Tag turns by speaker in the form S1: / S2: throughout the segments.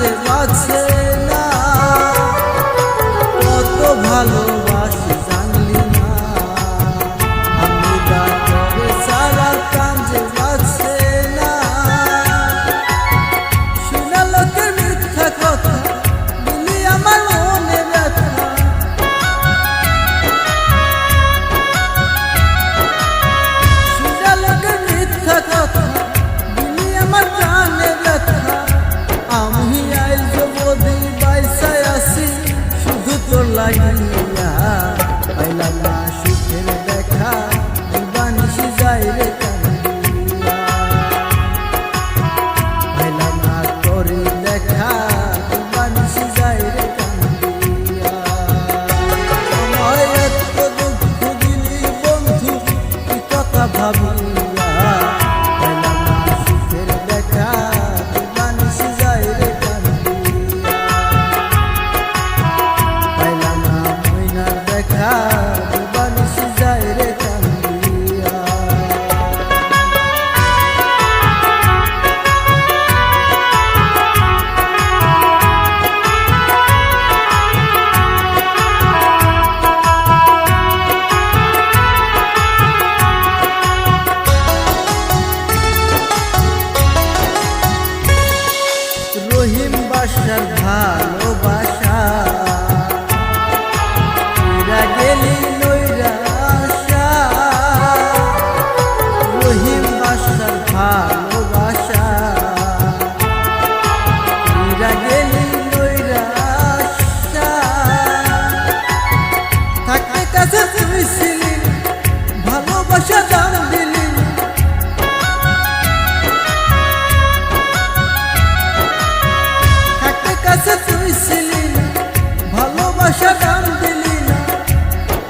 S1: যে বাঁচে না, কত ভালোবাসি জানলি না। আমি ডাক্তারে সারা প্রাণ যে বাঁচে না, শুনা লোকের মিথ্যা কথা দিলি আমার মনে ব্যথা। শুনা লোকের মিথ্যা কথা দিলি আমার প্রাণে ব্যথা। আমি আইজ বদি বাইসায় আছি শুধু তোর লাগিয়া, পাইলাম না সুখের দেখা দিবানিশি যাই রে কান্দিয়া। পাইলাম না তোরি দেখা দিবানিশি যাই রে কান্দিয়া। আমায় এত দুঃখ দিলি বন্ধু কি কথা ভাবিয়া, পাইলাম না সুখের দেখা দিবানিশি যাই রে কান্দিয়া। পাইলাম না মইনার দেখা দিবানিশি যাই রে কান্দিয়া। রহিম বাসার ভালোবাসা তুইরা গেলি নইরা আশা। রহিম বাসার ভালোবাসা তুইরা গেলি নইরা আশা। থাকতে কাছে তুই ছিলি ভালোবাসা দাম দিলি। কাছে তুই ছিলি ভালোবাসা দাম দিলি না।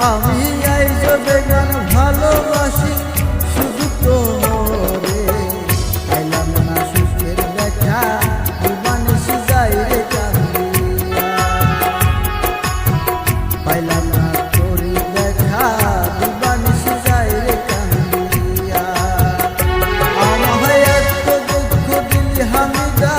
S1: আমি আইজ বেগান ভালোবাসি শুধু তোরে, পাইলাম না সুখের দেখা দিবানিশি যাই রে কান্দিয়া। পাইলাম না তোরি দেখা দিবানিশি যাই রে কান্দিয়া। আমায় এত দুঃখ দিলি হামিদা